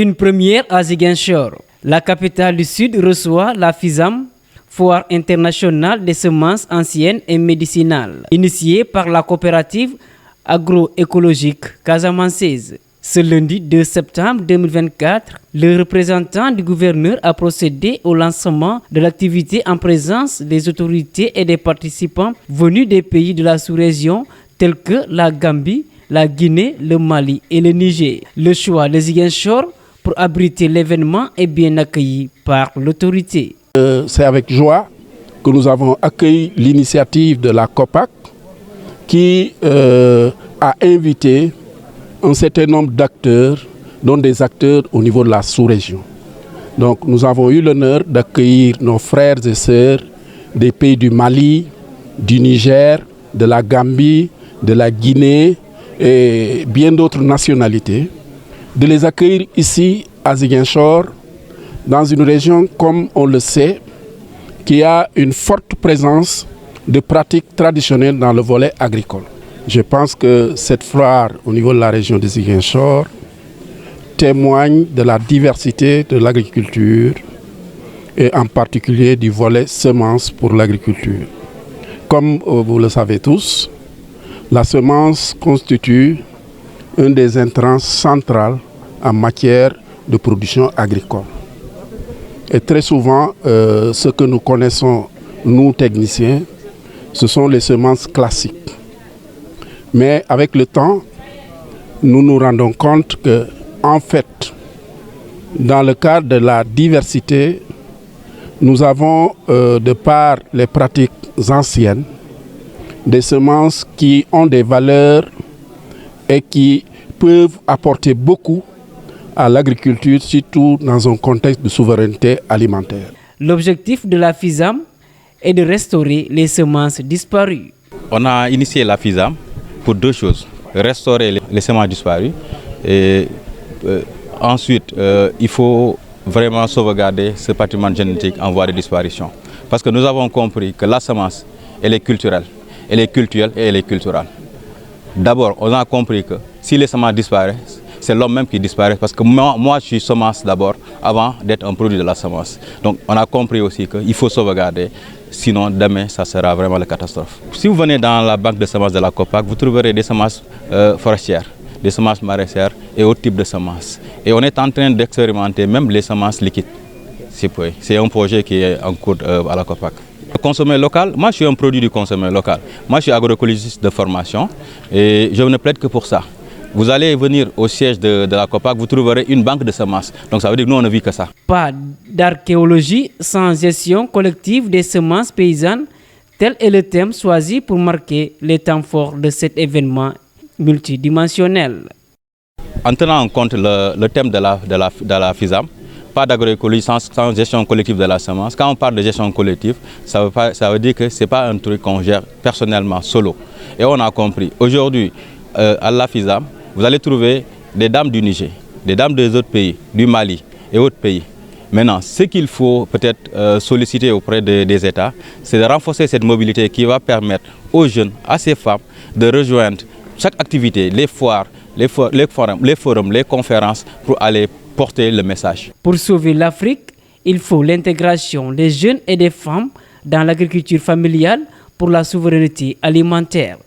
Une première à Ziguinchor. La capitale du Sud reçoit la FISAM, Foire internationale des semences anciennes et médicinales, initiée par la coopérative agroécologique casamançaise. Ce lundi 2 septembre 2024, le représentant du gouverneur a procédé au lancement de l'activité en présence des autorités et des participants venus des pays de la sous-région tels que la Gambie, la Guinée, le Mali et le Niger. Le choix de Ziguinchor pour abriter l'événement est bien accueilli par l'autorité. C'est avec joie que nous avons accueilli l'initiative de la COPAC qui a invité un certain nombre d'acteurs, dont des acteurs au niveau de la sous-région. Donc nous avons eu l'honneur d'accueillir nos frères et sœurs des pays du Mali, du Niger, de la Gambie, de la Guinée et bien d'autres nationalités, de les accueillir ici à Ziguinchor, dans une région, comme on le sait, qui a une forte présence de pratiques traditionnelles dans le volet agricole. Je pense que cette foire au niveau de la région de Ziguinchor témoigne de la diversité de l'agriculture et en particulier du volet semences pour l'agriculture. Comme vous le savez tous, la semence constitue un des intrants centraux en matière de production agricole. Et très souvent, ce que nous connaissons, nous techniciens, ce sont les semences classiques. Mais avec le temps, nous nous rendons compte que, en fait, dans le cadre de la diversité, nous avons, de par les pratiques anciennes, des semences qui ont des valeurs et qui peuvent apporter beaucoup à l'agriculture, surtout dans un contexte de souveraineté alimentaire. L'objectif de la FISAM est de restaurer les semences disparues. On a initié la FISAM pour deux choses: restaurer les semences disparues et ensuite il faut vraiment sauvegarder ce patrimoine génétique en voie de disparition. Parce que nous avons compris que la semence, elle est culturelle, elle est culturelle et elle est culturelle. D'abord, on a compris que si les semences disparaissent, c'est l'homme même qui disparaît, parce que moi je suis semence d'abord avant d'être un produit de la semence. Donc on a compris aussi qu'il faut sauvegarder, sinon demain ça sera vraiment la catastrophe. Si vous venez dans la banque de semences de la COPAC, vous trouverez des semences forestières, des semences maraîchères et autres types de semences. Et on est en train d'expérimenter même les semences liquides. C'est un projet qui est en cours à la COPAC. Le consommé local, moi je suis un produit du consommé local. Moi je suis agroécologiste de formation et je ne plaide que pour ça. Vous allez venir au siège de la COPAC, vous trouverez une banque de semences. Donc ça veut dire que nous on ne vit que ça. Pas d'archéologie sans gestion collective des semences paysannes, tel est le thème choisi pour marquer les temps forts de cet événement multidimensionnel. En tenant en compte le thème de la FISAM, pas d'agroécologie sans gestion collective de la semence. Quand on parle de gestion collective, ça veut dire que ce n'est pas un truc qu'on gère personnellement, solo. Et on a compris. Aujourd'hui, à la FISAM, vous allez trouver des dames du Niger, des dames des autres pays, du Mali et autres pays. Maintenant, ce qu'il faut peut-être solliciter auprès des États, c'est de renforcer cette mobilité qui va permettre aux jeunes, à ces femmes, de rejoindre chaque activité, les foires, les forums, les conférences, pour aller porter le message. Pour sauver l'Afrique, il faut l'intégration des jeunes et des femmes dans l'agriculture familiale pour la souveraineté alimentaire.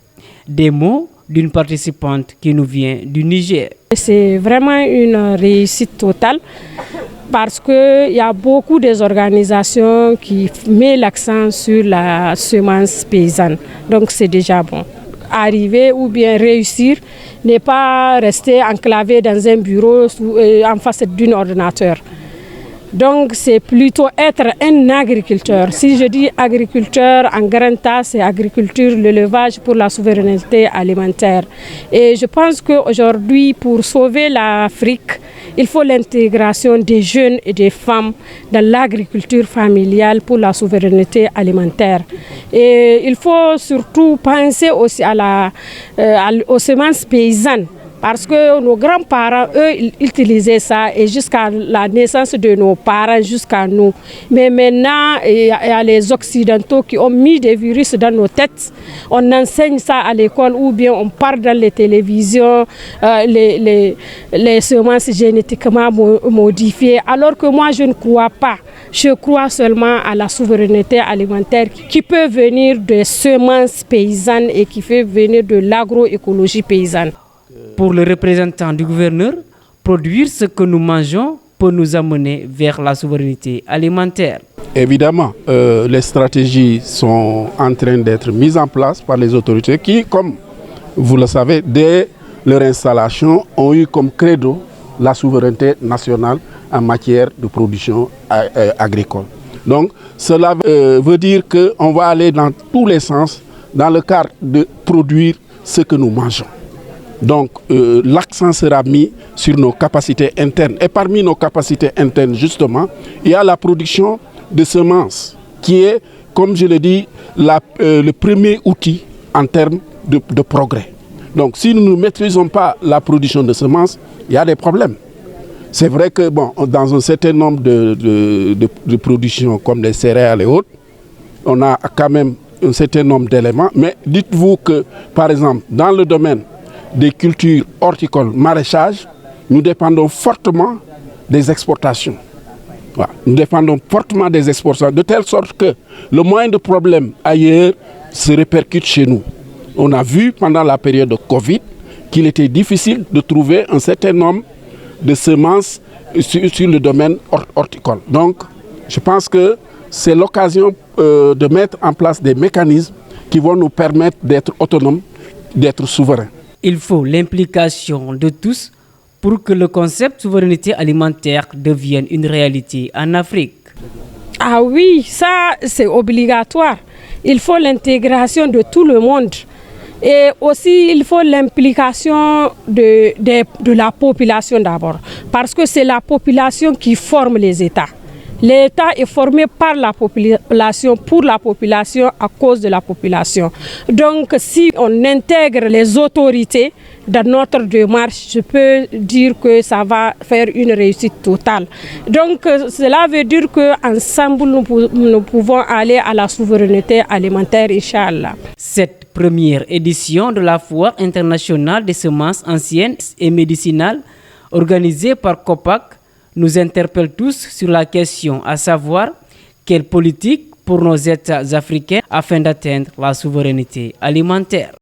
Des mots d'une participante qui nous vient du Niger. C'est vraiment une réussite totale parce qu'il y a beaucoup d'organisations qui mettent l'accent sur la semence paysanne. Donc c'est déjà bon. Arriver ou bien réussir, n'est pas rester enclavé dans un bureau en face d'un ordinateur. Donc c'est plutôt être un agriculteur. Si je dis agriculteur en grand tas, c'est agriculture, l'élevage pour la souveraineté alimentaire. Et je pense qu'aujourd'hui, pour sauver l'Afrique, il faut l'intégration des jeunes et des femmes dans l'agriculture familiale pour la souveraineté alimentaire. Et il faut surtout penser aussi aux semences paysannes Parce que nos grands-parents, eux, ils utilisaient ça et jusqu'à la naissance de nos parents, jusqu'à nous. Mais maintenant, il y a les Occidentaux qui ont mis des virus dans nos têtes. On enseigne ça à l'école ou bien on parle dans les télévisions, les semences génétiquement modifiées. Alors que moi, je ne crois pas. Je crois seulement à la souveraineté alimentaire qui peut venir des semences paysannes et qui peut venir de l'agroécologie paysanne. Pour le représentant du gouverneur, produire ce que nous mangeons peut nous amener vers la souveraineté alimentaire. Évidemment, les stratégies sont en train d'être mises en place par les autorités qui, comme vous le savez, dès leur installation, ont eu comme credo la souveraineté nationale en matière de production agricole. Donc, cela veut dire qu'on va aller dans tous les sens dans le cadre de produire ce que nous mangeons. Donc, l'accent sera mis sur nos capacités internes. Et parmi nos capacités internes, justement, il y a la production de semences, qui est, comme je l'ai dit, le premier outil en termes de progrès. Donc, si nous ne maîtrisons pas la production de semences, il y a des problèmes. C'est vrai que, bon, dans un certain nombre de productions, comme les céréales et autres, on a quand même un certain nombre d'éléments. Mais dites-vous que, par exemple, dans le domaine des cultures horticoles, maraîchage, nous dépendons fortement des exportations. Voilà. Nous dépendons fortement des exportations, de telle sorte que le moindre problème ailleurs se répercute chez nous. On a vu pendant la période de Covid qu'il était difficile de trouver un certain nombre de semences sur le domaine horticole. Donc, je pense que c'est l'occasion de mettre en place des mécanismes qui vont nous permettre d'être autonomes, d'être souverains. Il faut l'implication de tous pour que le concept souveraineté alimentaire devienne une réalité en Afrique. Ah oui, ça c'est obligatoire. Il faut l'intégration de tout le monde. Et aussi, il faut l'implication de la population d'abord. Parce que c'est la population qui forme les États. L'État est formé par la population, pour la population, à cause de la population. Donc, si on intègre les autorités dans notre démarche, je peux dire que ça va faire une réussite totale. Donc, cela veut dire qu'ensemble, nous pouvons aller à la souveraineté alimentaire, Inch'Allah. Cette première édition de la Foire internationale des semences anciennes et médicinales, organisée par COPAC, nous interpelle tous sur la question, à savoir quelle politique pour nos États africains afin d'atteindre la souveraineté alimentaire.